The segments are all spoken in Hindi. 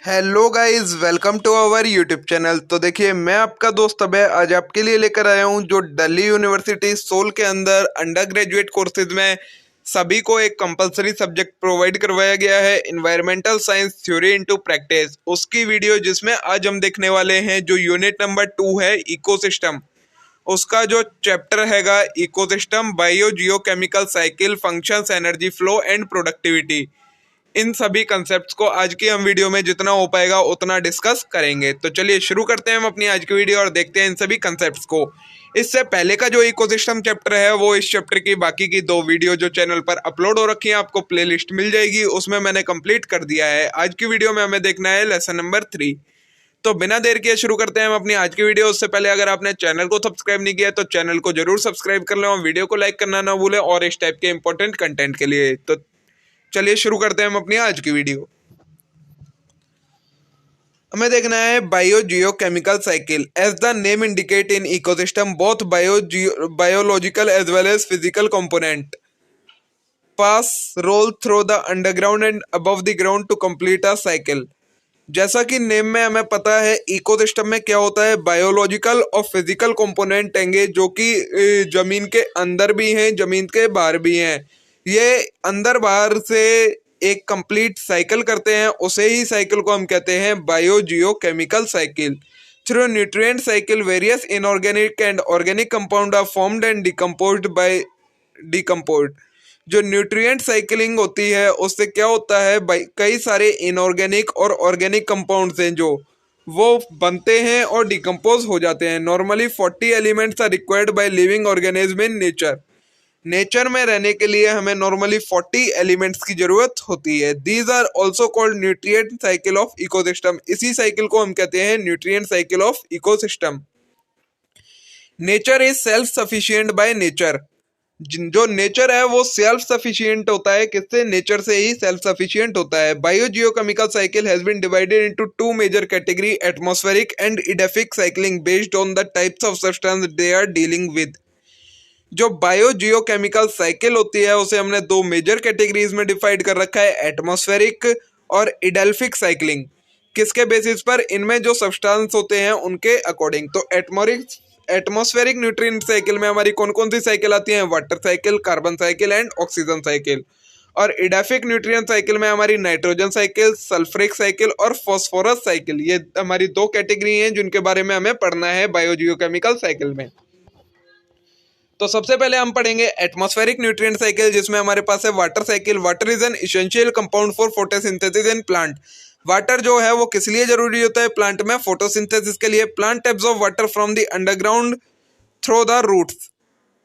Hello guys, welcome to our YouTube channel. तो देखिए, मैं आपका दोस्त अभय आज आपके लिए लेकर आया हूं जो दिल्ली यूनिवर्सिटी सोल के अंदर अंडर ग्रेजुएट कोर्सेज में सभी को एक कंपलसरी सब्जेक्ट प्रोवाइड करवाया गया है, environmental science theory into practice. उसकी वीडियो जिसमें आज हम देखने वाले हैं जो यूनिट नंबर 2 है इकोसिस्टम, उसका जो चैप्टर हैगा ecosystem, bio geo chemical cycle, functions, energy flow and productivity. इन सभी कंसेप्ट्स को आज की हम वीडियो में जितना हो पाएगा उतना डिस्कस करेंगे। तो चलिए शुरू करते हैं हम अपनी आज की वीडियो और देखते हैं इन सभी कंसेप्ट्स को। इससे पहले का जो इकोसिस्टम चैप्टर है वो इस चैप्टर की बाकी की 2 वीडियो जो चैनल पर अपलोड हो रखी है आपको प्लेलिस्ट मिल जाएगी, उसमें मैंने कंप्लीट कर दिया है। आज की वीडियो में हमें देखना है लेसन नंबर 3। तो बिना देर किए शुरू करते हैं हम अपनी आज की वीडियो। उससे पहले अगर आपने चैनल को सब्सक्राइब नहीं किया तो चैनल को जरूर सब्सक्राइब कर लें और वीडियो को लाइक करना ना भूलें और इस टाइप के इंपॉर्टेंट कंटेंट के लिए। तो चलिए शुरू करते हैं हम अपनी आज की वीडियो। हमें देखना है bio geo chemical cycle. As the name indicate in ecosystem both biological as well as physical component pass role through the underground and above the ground to complete a cycle. जैसा कि नेम में हमें पता है इकोसिस्टम में क्या होता है, बायोलॉजिकल और फिजिकल कंपोनेंट होंगे जो कि जमीन के अंदर भी हैं, जमीन के बाहर भी हैं। ये अंदर बाहर से एक कंप्लीट साइकिल करते हैं, उसे ही साइकिल को हम कहते हैं bio geo chemical cycle. Through nutrient cycle various inorganic and organic compound are formed and decomposed by decomposed. जो न्यूट्रिएंट साइकिलिंग होती है उससे क्या होता है, कई सारे इनऑर्गेनिक और ऑर्गेनिक कंपाउंड्स हैं जो वो बनते हैं और डिकम्पोज हो जाते हैं। Normally 40 elements are required by living organism in nature. Nature में रहने के लिए हमें नॉर्मली 40 एलिमेंट्स की जरूरत होती है। These are also called nutrient cycle of ecosystem. इसी साइकिल को हम कहते हैं nutrient cycle of ecosystem. Nature is self sufficient by nature. जो नेचर है वो सेल्फ सफिशिएंट होता है, किससे? नेचर से ही सेल्फ सफिशिएंट होता है। Biogeochemical cycle has been divided into 2 major category, atmospheric and edaphic cycling based on the types of substance they are dealing with. जो बायोजियोकेमिकल साइकिल होती है उसे हमने 2 मेजर कैटेगरीज में डिवाइड कर रखा है, एटमॉस्फेरिक और इडेल्फिक साइक्लिंग। किसके बेसिस पर? इनमें जो सब्सटेंस होते हैं उनके अकॉर्डिंग। तो एटमॉस्फेरिक न्यूट्रिएंट साइकिल में हमारी कौन कौन सी साइकिल आती हैं? Water cycle, carbon cycle and oxygen cycle. और इडेफिक न्यूट्रिएंट साइकिल में हमारी नाइट्रोजन साइकिल, सल्फ्रिक साइकिल और फॉस्फोरस साइकिल। ये हमारी 2 कैटेगरी हैं जिनके बारे में हमें पढ़ना है बायोजियोकेमिकल साइकिल में। तो सबसे पहले हम पढ़ेंगे एटमॉस्फेरिक न्यूट्रिएंट साइकिल, जिसमें हमारे पास है water cycle. Water is an essential compound for photosynthesis in plant. Water जो है वो किस लिए जरूरी होता है प्लांट में? फोटोसिंथेसिस के लिए। Plant absorb water from the underground through the roots.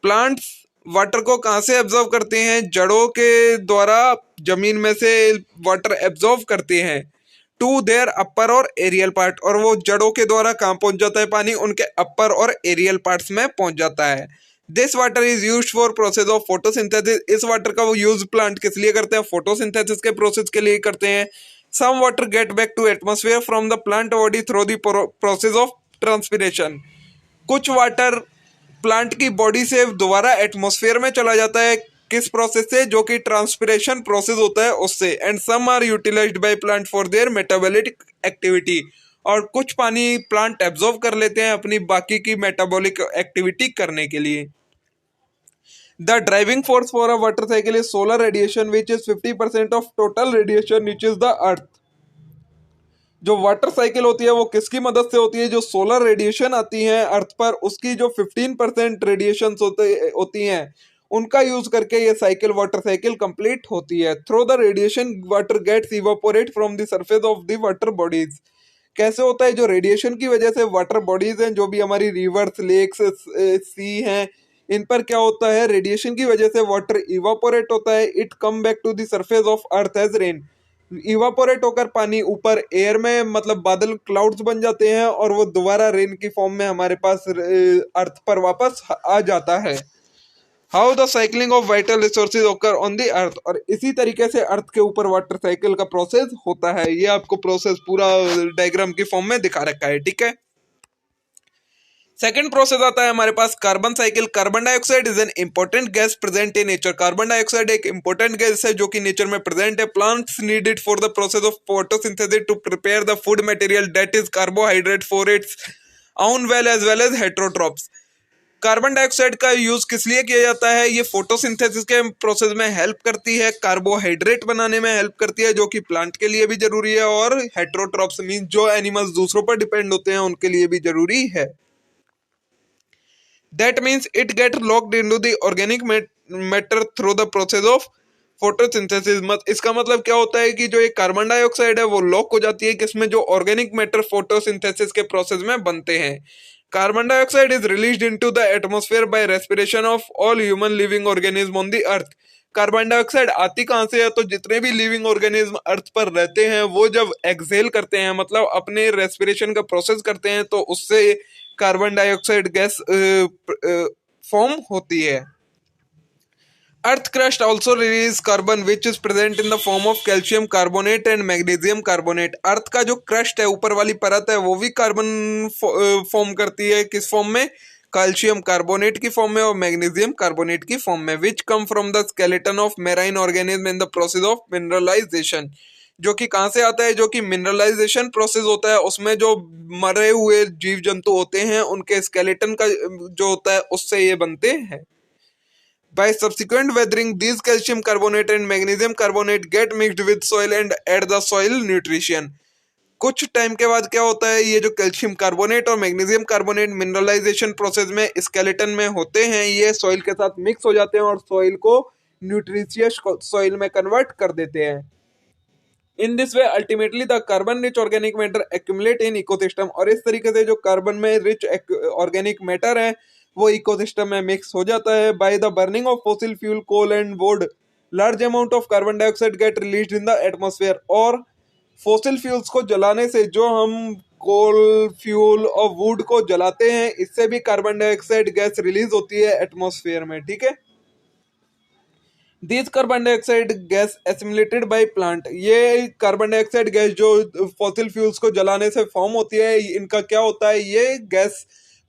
Plants water को कहाँ से एब्जॉर्व करते हैं? जड़ों के द्वारा जमीन में से वाटर एब्जॉर्व करते हैं टू देयर अपर और एरियल पार्ट। और वो जड़ों के द्वारा कहाँ पहुंच जाता है पानी? उनके अपर और एरियल पार्ट्स में पहुंच जाता है। This water is used for process of photosynthesis. इस वाटर का वो यूज प्लांट किस लिए करते हैं? फोटोसिंथेसिस के प्रोसेस के लिए करते हैं। Some water get back to atmosphere from the plant body through the process of transpiration. कुछ वाटर प्लांट की बॉडी से दोबारा एटमॉस्फेयर में चला जाता है, किस प्रोसेस से? जो कि ट्रांसपिरेशन प्रोसेस होता है उससे। And some are utilized by plant for their metabolic activity. और कुछ पानी प्लांट एब्जॉर्व कर लेते हैं अपनी बाकी की मेटाबॉलिक एक्टिविटी करने के लिए। The driving force for a water cycle is solar radiation, which is 50% of total radiation reaches the earth. जो वाटर साइकिल होती है वो किसकी मदद से होती है? जो सोलर रेडिएशन आती है अर्थ पर, उसकी जो 15% रेडिएशन होती हैं उनका यूज करके ये साइकिल, वाटर साइकिल कंप्लीट होती है। Through the radiation water gets evaporate from the surface of the water bodies. कैसे होता है? जो रेडिएशन की वजह से वाटर बॉडीज हैं, जो भी हमारी रिवर्स, लेक्स, सी हैं, इन पर क्या होता है? रेडिएशन की वजह से वाटर इवापोरेट होता है। It come back to the surface of earth as rain. Evaporate होकर पानी ऊपर एयर में, मतलब बादल, क्लाउड्स बन जाते हैं और वो दोबारा रेन की फॉर्म में हमारे पास अर्थ पर वापस आ जाता है। How the cycling of vital resources ओकर ऑन द अर्थ। और इसी तरीके से अर्थ के ऊपर वाटर साइकिल का प्रोसेस होता है। ये आपको प्रोसेस पूरा डायग्राम की फॉर्म में दिखा रखा है, ठीक है। सेकेंड प्रोसेस आता है हमारे पास carbon cycle. Carbon dioxide is an important gas present in nature. Carbon dioxide एक इंपॉर्टेंट गैस है जो कि नेचर में प्रेजेंट है। Plants need it for the process of photosynthesis to prepare the food material that is carbohydrate for its own well as well as heterotrophs। Carbon dioxide का यूज किस लिए किया जाता है? ये फोटोसिंथेसिस के प्रोसेस में हेल्प करती है, कार्बोहाइड्रेट बनाने में हेल्प करती है जो कि प्लांट के लिए भी जरूरी है, और हेटेरोट्रॉप्स मीन जो एनिमल्स दूसरों पर डिपेंड होते हैं उनके लिए भी जरूरी है। That means it get locked into the organic matter through the process of photosynthesis. इसका मतलब क्या होता है कि जो ये कार्बन डाइऑक्साइड है वो लॉक हो जाती है किसमें? जो ऑर्गेनिक मैटर फोटोसिंथेसिस के प्रोसेस में बनते हैं। Carbon dioxide is released into the atmosphere by respiration of all human living organism on the earth. Carbon dioxide आती कहां से है? तो जितने भी लिविंग ऑर्गेनिज्म अर्थ पर रहते हैं वो जब एक्सहेल करते हैं, मतलब अपने रेस्पिरेशन का प्रोसेस करते हैं, तो उससे कार्बन डाइऑक्साइड गैस फॉर्म होती है। Earth crust also release carbon which is present in the form of calcium carbonate and magnesium carbonate. Earth का जो क्रस्ट है, ऊपर वाली परत है, वो भी कार्बन फॉर्म करती है। किस फॉर्म में? कैल्शियम कार्बोनेट की फॉर्म में और मैग्नीशियम कार्बोनेट की फॉर्म में। Which come from the skeleton of marine organism in the process of mineralisation. जो कि कहां से आता है? जो कि मिनरलाइजेशन प्रोसेस होता है, उसमें जो मरे हुए जीव जंतु होते हैं उनके स्केलेटन का जो होता है उससे ये बनते हैं। By subsequent weathering, these calcium carbonate and magnesium carbonate get mixed with soil and add the soil nutrition। कुछ टाइम के बाद क्या होता है? ये जो कैल्शियम कार्बोनेट और मैग्नीशियम कार्बोनेट मिनरलाइजेशन प्रोसेस में स्केलेटन में होते हैं, ये सॉइल के साथ मिक्स हो जाते हैं और सॉइल को न्यूट्रिशियस सॉइल में कन्वर्ट कर देते हैं। इन this way ultimately the carbon rich organic matter accumulate in ecosystem. और इस तरीके से जो कार्बन में रिच ऑर्गेनिक मैटर है वो इकोसिस्टम में मिक्स हो जाता है। By the burning of fossil fuel coal and wood large amount of carbon dioxide get released in the atmosphere. और फॉसिल फ्यूल्स को जलाने से, जो हम कोल फ्यूल और वुड को जलाते हैं, इससे भी कार्बन डाइऑक्साइड गैस रिलीज होती है एटमॉस्फेयर में। ठीक है, this carbon dioxide gas assimilated by plant. ये कार्बन डाइऑक्साइड गैस जो फॉसिल फ्यूल्स को जलाने से फॉर्म होती है, इनका क्या होता है? ये गैस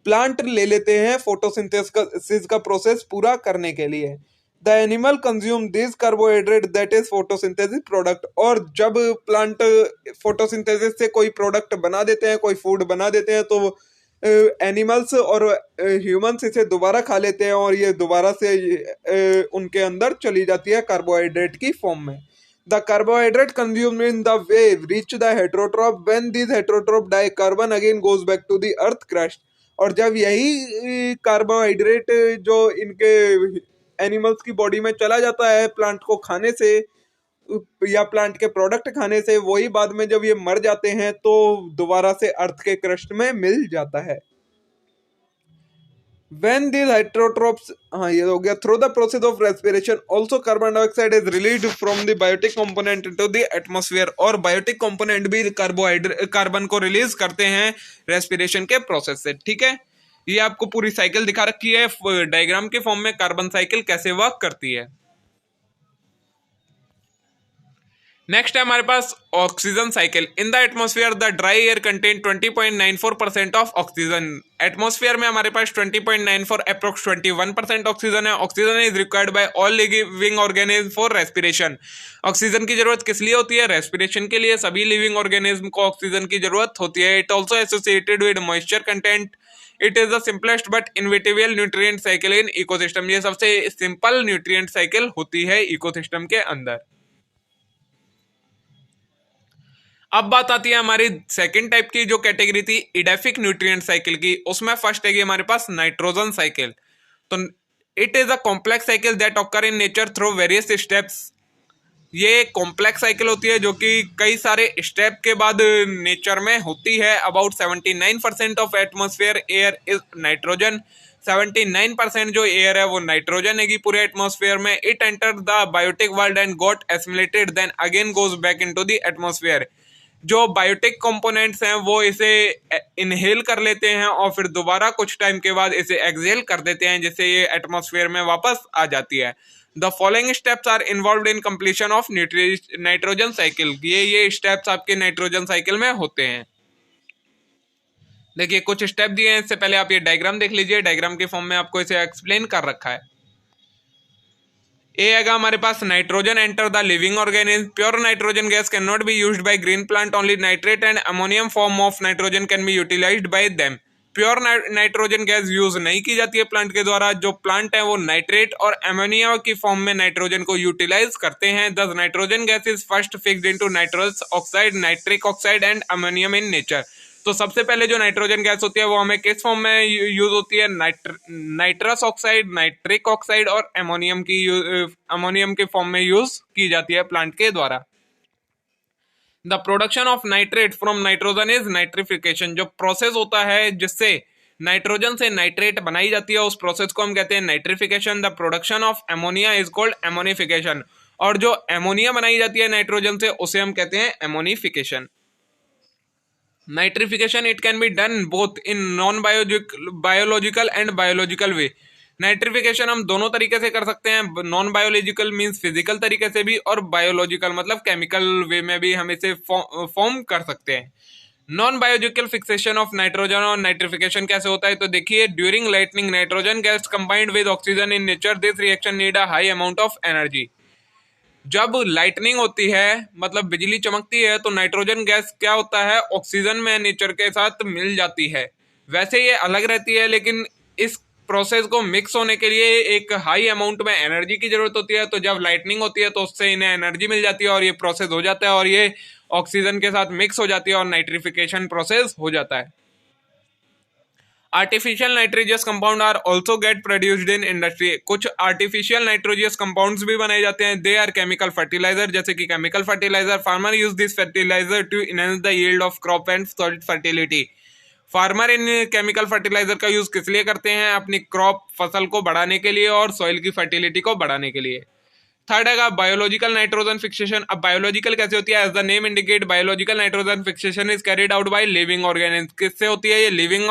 प्लांट ले लेते हैं फोटोसिंथेसिस का प्रोसेस पूरा करने के लिए। The animal consume this carbohydrate that is photosynthesis product. और जब प्लांट फोटोसिंथेसिस से कोई प्रोडक्ट बना देते हैं, कोई फूड बना देते हैं, तो एनिमल्स और ह्यूमंस इसे दोबारा खा लेते हैं और ये दोबारा से उनके अंदर चली जाती है कार्बोहाइड्रेट की फॉर्म में। The carbohydrate consumed in the way reach the heterotroph. When this heterotroph die, carbon again goes back to the earth crust. और जब यही कार्बोहाइड्रेट जो इनके एनिमल्स की बॉडी में चला जाता है प्लांट को खाने से या प्लांट के प्रोडक्ट खाने से, वही बाद में जब ये मर जाते हैं तो दोबारा से अर्थ के क्रस्ट में मिल जाता है। When these heterotrophs, हाँ ये हो गया। Through the process of respiration, also carbon dioxide is released from the biotic component into the atmosphere। और बायोटिक कंपोनेंट भी कार्बन को रिलीज करते हैं रेस्पिरेशन के प्रोसेस से। ठीक है, ये आपको पूरी साइकिल दिखा रखी है डायग्राम के फॉर्म में, कार्बन साइकिल कैसे वर्क करती है। नेक्स्ट है हमारे पास oxygen cycle. In the atmosphere the dry air contain 20.94% of oxygen. Atmosphere में हमारे पास 20.94 अप्रोक्स 21% ऑक्सीजन है। Oxygen is required by all living organism for respiration. Oxygen की जरूरत किस लिए होती है? रेस्पिरेशन के लिए। सभी लिविंग ऑर्गेनिज्म को ऑक्सीजन की जरूरत होती है। It also associated with moisture content. It is the simplest but inevitable nutrient cycle in ecosystem. ये सबसे सिंपल न्यूट्रिएंट साइकिल होती है इकोसिस्टम के अंदर। अब बात आती है हमारी सेकंड टाइप की जो कैटेगरी थी इडेफिक न्यूट्रिएंट साइकिल की। उसमें फर्स्ट है हमारे पास नाइट्रोजन साइकिल। तो it is a complex cycle that occur in nature through various steps. ये कॉम्प्लेक्स साइकिल होती है जो कि कई सारे स्टेप के बाद नेचर में होती है। About 79% of atmosphere air is nitrogen. 79% जो एयर है वो नाइट्रोजन है पूरे एटमॉस्फेयर में। It enter the biotic world and got assimilated then again goes back into the atmosphere. जो बायोटिक कंपोनेंट्स हैं वो इसे इनहेल कर लेते हैं और फिर दोबारा कुछ टाइम के बाद इसे एक्सहेल कर देते हैं, जिससे ये एटमॉस्फेयर में वापस आ जाती है। The following steps are involved in completion of nitrogen cycle. ये स्टेप्स आपके नाइट्रोजन साइकिल में होते हैं। देखिए कुछ स्टेप दिए हैं, इससे पहले आप ये डायग्राम देख लीजिए, डायग्राम के फॉर्म में आपको इसे एक्सप्लेन कर रखा है। ए आएगा हमारे पास nitrogen enter the living organism, pure nitrogen gas can not be used by green plant, only nitrate and ammonium form of nitrogen can be utilised by them. Pure nitrogen gas use नहीं की जाती है प्लांट के द्वारा, जो प्लांट है वो नाइट्रेट और अमोनिया की फॉर्म में नाइट्रोजन को यूटिलाइज करते हैं। दस nitrogen gas is first fixed into nitrous oxide, nitric oxide and ammonium in nature. तो सबसे पहले जो नाइट्रोजन गैस होती है वो हमें किस फॉर्म में यूज होती है, नाइट्रस ऑक्साइड, नाइट्रिक ऑक्साइड और अमोनियम के फॉर्म में यूज की जाती है प्लांट के द्वारा। The production of nitrate from nitrogen is nitrification. जो प्रोसेस होता है जिससे नाइट्रोजन से नाइट्रेट बनाई जाती है उस प्रोसेस को हम कहते हैं nitrification. The production of ammonia is called ammonification, और जो एमोनिया बनाई जाती है नाइट्रोजन से उसे हम कहते हैं ammonification. Nitrification it can be done both in non biological and biological way. Nitrification हम दोनों तरीके से कर सकते हैं, नॉन बायोलॉजिकल मींस फिजिकल तरीके से भी, और बायोलॉजिकल मतलब केमिकल वे में भी हम इसे फॉर्म कर सकते हैं। Non biological fixation of nitrogen और नाइट्रिफिकेशन कैसे होता है, तो देखिए during lightning nitrogen gas combined with oxygen in nature, this reaction need a high amount of energy. जब लाइटनिंग होती है मतलब बिजली चमकती है तो नाइट्रोजन गैस क्या होता है, ऑक्सीजन में नेचर के साथ मिल जाती है। वैसे ये अलग रहती है, लेकिन इस प्रोसेस को मिक्स होने के लिए एक हाई अमाउंट में एनर्जी की जरूरत होती है। तो जब लाइटनिंग होती है तो उससे इन्हें एनर्जी मिल जाती है और ये प्रोसेस हो जाता है और ये ऑक्सीजन के साथ मिक्स हो जाती है और नाइट्रिफिकेशन प्रोसेस हो जाता है। Artificial nitrogenous compound are also get produced in industry. कुछ आर्टिफिशियल नाइट्रोजियस कंपाउंड्स भी बनाए जाते हैं। दे आर केमिकल फर्टिलाइजर, जैसे कि chemical fertilizer. Farmer use this fertilizer to enhance the yield of crop and soil fertility. Farmer इन केमिकल फर्टिलाइजर का यूज किस लिए करते हैं, अपनी क्रॉप फसल को बढ़ाने के लिए और सॉइल की फर्टिलिटी को बढ़ाने के लिए। थर्ड है बायोलॉजिकल नाइट्रोजन फिक्सेशन। अब बायोलॉजिकल कैसे होती है, as the name indicate biological nitrogen fixation is carried out by living organism. किससे होती है, ये लिविंग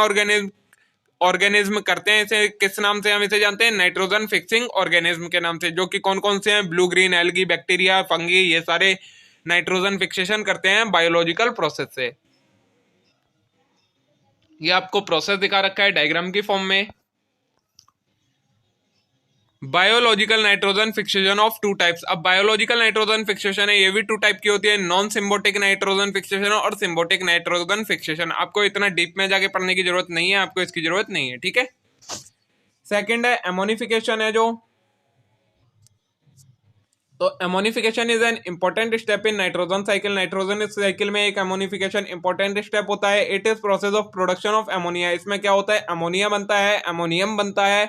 ऑर्गेनिज्म करते हैं। इसे किस नाम से हम इसे जानते हैं, नाइट्रोजन फिक्सिंग ऑर्गेनिज्म के नाम से, जो कि कौन कौन से हैं, blue green algae, bacteria, fungi, ये सारे नाइट्रोजन फिक्सेशन करते हैं बायोलॉजिकल प्रोसेस से। ये आपको प्रोसेस दिखा रखा है डायग्राम की फॉर्म में। Biological nitrogen fixation of two types. अब बायोलॉजिकल नाइट्रोजन फिक्सेशन है ये भी टू टाइप की होती है, नॉन सिम्बोटिक नाइट्रोजन फिक्सेशन और सिम्बोटिक नाइट्रोजन फिक्सेशन। आपको इतना डीप में जाके पढ़ने की जरूरत नहीं है, आपको इसकी जरूरत नहीं है, ठीक है। सेकंड है एमोनिफिकेशन है जो, तो ammonification is an important step in nitrogen cycle. Nitrogen cycle में एक एमोनिफिकेशन इंपॉर्टेंट स्टेप होता है। It is process of production of ammonia. इसमें क्या होता है, अमोनिया बनता है, अमोनियम बनता है,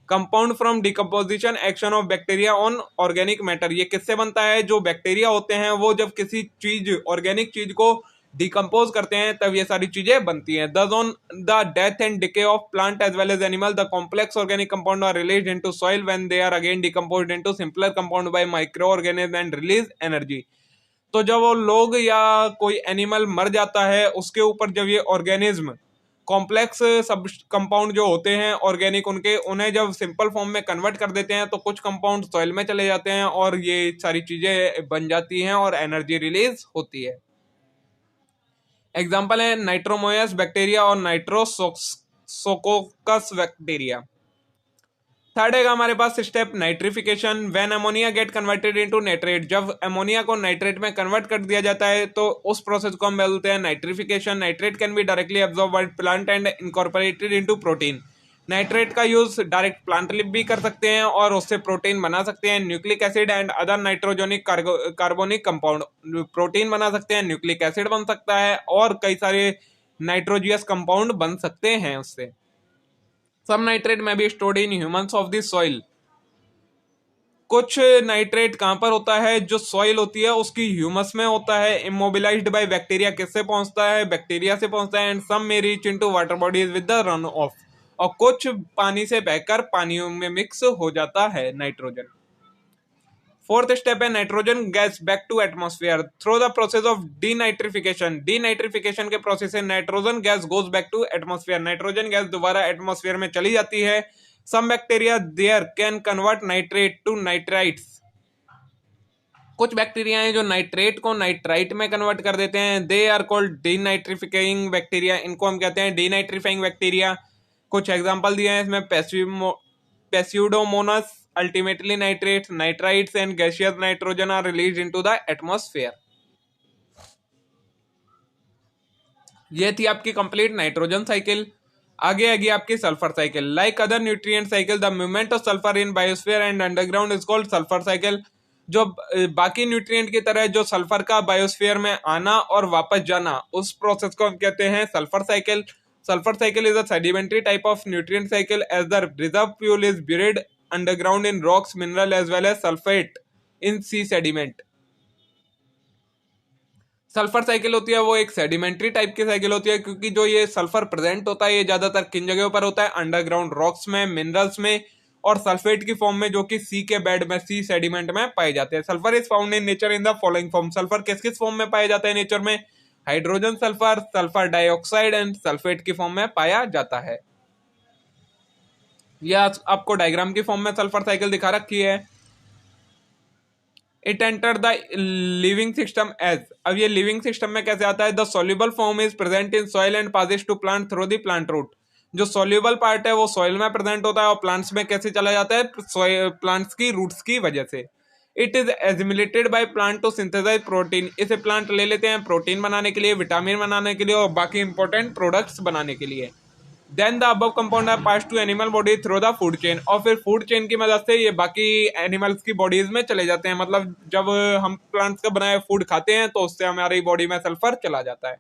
compound from decomposition action of bacteria on organic matter. ये किससे बनता है, जो बैक्टीरिया होते हैं वो जब किसी चीज ऑर्गेनिक चीज को डिकम्पोज करते हैं तब ये सारी चीजें बनती हैं। Thus on the death and decay of plant as well as animal the complex organic compound are released into soil when they are again decomposed into simpler compound by micro organism and release energy. तो जब वो लोग या कोई एनिमल मर जाता है उसके ऊपर जब ये ऑर्गेनिज्म कॉम्प्लेक्स सब कंपाउंड जो होते हैं ऑर्गेनिक उन्हें जब सिंपल फॉर्म में कन्वर्ट कर देते हैं तो कुछ कंपाउंड सॉइल में चले जाते हैं और ये सारी चीजें बन जाती हैं और एनर्जी रिलीज होती है। एग्जाम्पल है नाइट्रोमोयस बैक्टीरिया और नाइट्रोसोकोकस बैक्टीरिया। थर्ड है हमारे पास step nitrification. When ammonia get converted into nitrate. जब अमोनिया को नाइट्रेट में कन्वर्ट कर दिया जाता है तो उस प्रोसेस को हम बोलते हैं nitrification. Nitrate can be directly absorb by plant and incorporated into protein. Nitrate का यूज डायरेक्ट प्लांट लिप भी कर सकते हैं और उससे प्रोटीन बना सकते हैं। Nucleic acid and other nitrogenic carbonic compound, protein बना सकते हैं, न्यूक्लिक एसिड बन सकता है और कई सारे नाइट्रोजियस कंपाउंड बन सकते हैं उससे। सब नाइट्रेट में भी stored in humans of the soil. कुछ नाइट्रेट कहां पर होता है, जो सॉइल होती है उसकी ह्यूमस में होता है। इमोबिलाइज्ड बाय बैक्टीरिया, किससे पहुंचता है, बैक्टीरिया से पहुंचता है। And some may reach into water bodies with the run off, और कुछ पानी से बहकर पानियों में मिक्स हो जाता है नाइट्रोजन। फोर्थ स्टेप है nitrogen gas back to atmosphere through the process of denitrification. Denitrification के प्रोसेस से nitrogen gas goes back to atmosphere. Nitrogen gas दोबारा एटमॉस्फेयर में चली जाती है। Some bacteria there can convert nitrate to nitrites. कुछ बैक्टीरिया हैं जो नाइट्रेट को नाइट्राइट में कन्वर्ट कर देते हैं, दे आर कॉल्ड डीनाइट्रिफाइंग बैक्टीरिया, इनको हम कहते हैं डीनाइट्रिफाइंग बैक्टीरिया। कुछ एग्जांपल दिए हैं इसमें, pseudomonas ultimately nitrate, nitrites and gaseous nitrogen are released into the atmosphere. ये थी आपकी कंप्लीट नाइट्रोजन साइकिल। आगे आगे आपकी sulphur cycle. Like other nutrient cycle, the movement of sulphur in biosphere and underground is called sulphur cycle. जो बाकी न्यूट्रिएंट की तरह जो सल्फर का बायोस्फीयर में आना और वापस जाना, उस प्रोसेस को हम कहते हैं sulphur cycle. Sulphur cycle is a sedimentary type of nutrient cycle as the reserve fuel is buried underground in rocks, mineral as well as sulfate in sea sediment। Sulphur cycle होती है वो एक सेडिमेंट्री टाइप की साइकिल होती है, क्योंकि जो ये सल्फर प्रेजेंट होता है ये ज्यादातर किन जगहों पर होता है, अंडरग्राउंड रॉक्स में, मिनरल्स में और सल्फेट की फॉर्म में, जो कि सी के बेड में, सी सेडिमेंट में पाए जाते हैं। Sulphur is found in nature in the following form. Sulphur किस किस फॉर्म में पाया जाता है नेचर में? Hydrogen sulphur, sulphur dioxide and sulphate की फॉर्म में पाया जाता है। यह आपको डायग्राम की फॉर्म में सल्फर साइकिल दिखा रखी है। It enter the living system as, अब ये लिविंग सिस्टम में कैसे आता है? The soluble form is present in soil and passes to plant through the plant root. जो सोल्यूबल पार्ट है वो सॉइल में प्रेजेंट होता है और प्लांट्स में कैसे चला जाता है? प्लांट्स की रूट्स की वजह से। It is assimilated by plant to synthesise protein, इसे प्लांट ले लेते हैं प्रोटीन बनाने के लिए, विटामिन बनाने के लिए और बाकी इंपॉर्टेंट प्रोडक्ट्स बनाने के लिए। Then the above compound are pass to animal body through the food chain, और फिर फूड चेन की मदद से ये बाकी एनिमल्स की बॉडीज में चले जाते हैं। मतलब जब हम प्लांट्स का बनाया फूड खाते हैं तो उससे हमारी बॉडी में सल्फर चला जाता है।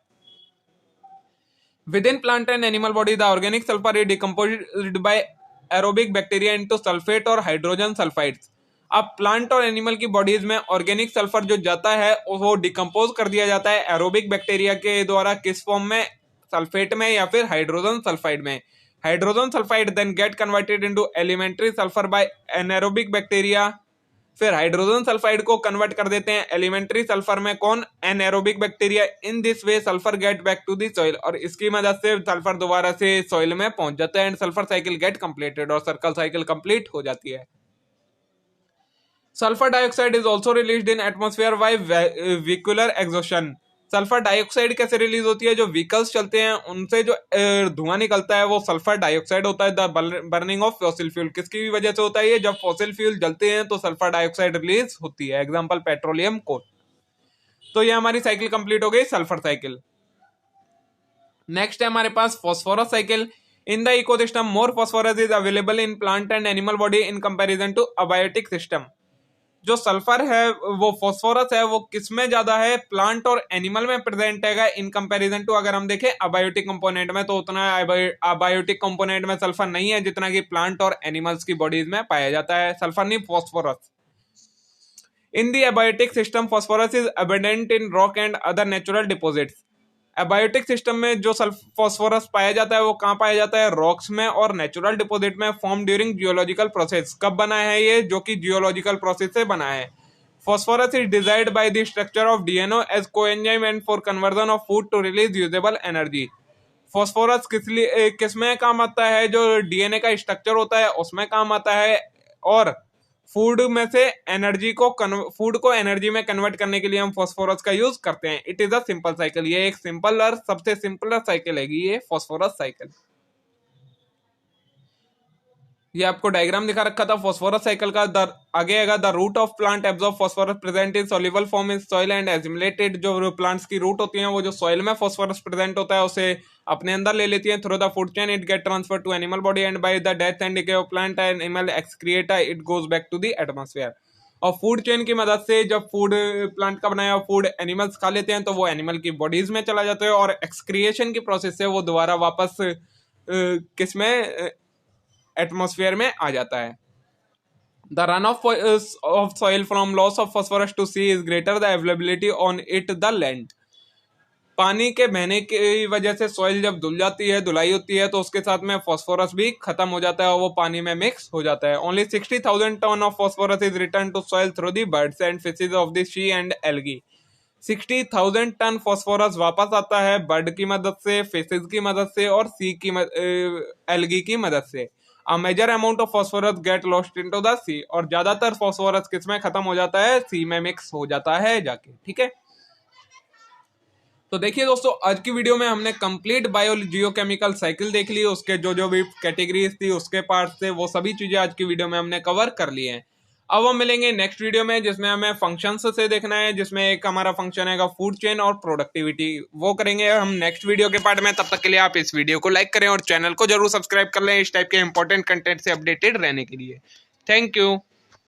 With in plant and animal body the organic sulphur is decomposed by aerobic bacteria into sulphate और हाइड्रोजन सल्फाइड्स। अब प्लांट और एनिमल की बॉडीज में ऑर्गेनिक सल्फर जो जाता है वो डिकम्पोज कर दिया जाता है एरोबिक बैक्टीरिया के द्वारा, किस फॉर्म में? सल्फेट में या फिर हाइड्रोजन सल्फाइड में। Hydrogen sulphide then get converted into elementary sulphur by anaerobic bacteria. फिर हाइड्रोजन सल्फाइड को कन्वर्ट कर देते हैं एलिमेंट्री सल्फर में, कौन? Anaerobic bacteria. In this way sulphur get back to the soil, और इसकी मदद से सल्फर दोबारा से सॉइल में पहुंच जाता है and sulphur cycle get completed, और सर्कल साइकिल कंप्लीट हो जाती है। Sulphur dioxide is also released in atmosphere by vehicular exhaustion. Sulphur dioxide कैसे रिलीज होती है? जो व्हीकल्स चलते हैं उनसे जो धुआं निकलता है वो सल्फर डाइऑक्साइड होता है। The burning of fossil fuel, किसकी वजह से होता है ये? जब फॉसिल फ्यूल जलते हैं तो सल्फर डाइऑक्साइड रिलीज होती है, एग्जांपल पेट्रोलियम कोल। तो ये हमारी साइकिल कंप्लीट हो गई, सल्फर साइकिल। नेक्स्ट है हमारे पास phosphorus cycle. In the ecosystem more phosphorus is available in plant and animal body in comparison to abiotic system. जो सल्फर है वो फॉस्फोरस है वो किसमें ज्यादा है? प्लांट और एनिमल में प्रेजेंट है इन कंपैरिजन टू, अगर हम देखें अबायोटिक कंपोनेंट में, तो उतना अबायोटिक कंपोनेंट में सल्फर नहीं है जितना कि प्लांट और एनिमल्स की बॉडीज में पाया जाता है। सल्फर नहीं, phosphorus. In the abiotic system phosphorus is abundant in rock and other natural deposits. Abiotic system में जो फॉस्फोरस पाया जाता है वो कहाँ पाया जाता है? रॉक्स में और नेचुरल डिपॉजिट में, फॉर्म ड्यूरिंग जियोलॉजिकल प्रोसेस। कब बना है ये? जो कि जियोलॉजिकल प्रोसेस से बना है। Phosphorus is desired by the structure of DNA as coenzyme and for conversion of food to release usable energy. Phosphorus किस में काम आता है? जो डीएनए का स्ट्रक्चर होता है उसमें काम आता है, और फूड में से फूड को एनर्जी में कन्वर्ट करने के लिए हम फॉस्फोरस का यूज करते हैं। It is a simple cycle, ये एक सिंपल और सबसे सिंपलर साइकिल है ये फॉस्फोरस साइकिल। ये आपको डायग्राम दिखा रखा था फॉस्फोरस साइकिल का। आगे आएगा the root of plant absorb phosphorus present in soluble form in soil and assimilated. जो प्लांट्स की रूट होती हैं वो जो सॉइल में फॉस्फोरस प्रेजेंट होता है उसे अपने अंदर ले लेती हैं through the food chain. It get transfer to animal body and by the death and decay of plant and animal excreta it goes back to the atmosphere. और फूड चेन की मदद से जब फूड प्लांट का बनाया फूड एनिमल्स खा लेते हैं तो वो एनिमल की बॉडीज में चला जाता है, और एक्सक्रिएशन की प्रोसेस से वो दोबारा वापस किस में? एटमॉस्फेयर में आ जाता है। The run off soil from loss of phosphorus to sea is greater the availability on it the land. पानी के बहने की वजह से सॉइल जब धुल जाती है, धुलाई होती है, तो उसके साथ में फॉस्फोरस भी खत्म हो जाता है और वो पानी में मिक्स हो जाता है। Only 60,000 ton of phosphorus is return to soil through the birds and fishes of the sea and algae. 60,000 ton phosphorus वापस आता है बर्ड की मदद से, फिशेज की मदद से और सी की एल्गी की मदद से। A major amount of phosphorus get lost into the sea, और ज्यादातर फॉस्फोरस किसमें खत्म हो जाता है, सी में मिक्स हो जाता है जाके। ठीक है, तो देखिए दोस्तों, आज की वीडियो में हमने कंप्लीट बायो जियोकेमिकल साइकिल देख ली, उसके जो जो भी कैटेगरीज थी, उसके पार्ट थे, वो सभी चीजें आज की वीडियो में हमने कवर कर ली हैं। अब हम मिलेंगे नेक्स्ट वीडियो में, जिसमें हमें फंक्शंस से देखना है, जिसमें एक हमारा फंक्शन है फूड चेन और प्रोडक्टिविटी, वो करेंगे हम नेक्स्ट वीडियो के पार्ट में। तब तक के लिए आप इस वीडियो को लाइक करें और चैनल को जरूर सब्सक्राइब कर लें इस टाइप के इंपॉर्टेंट कंटेंट से अपडेटेड रहने के लिए। Thank you.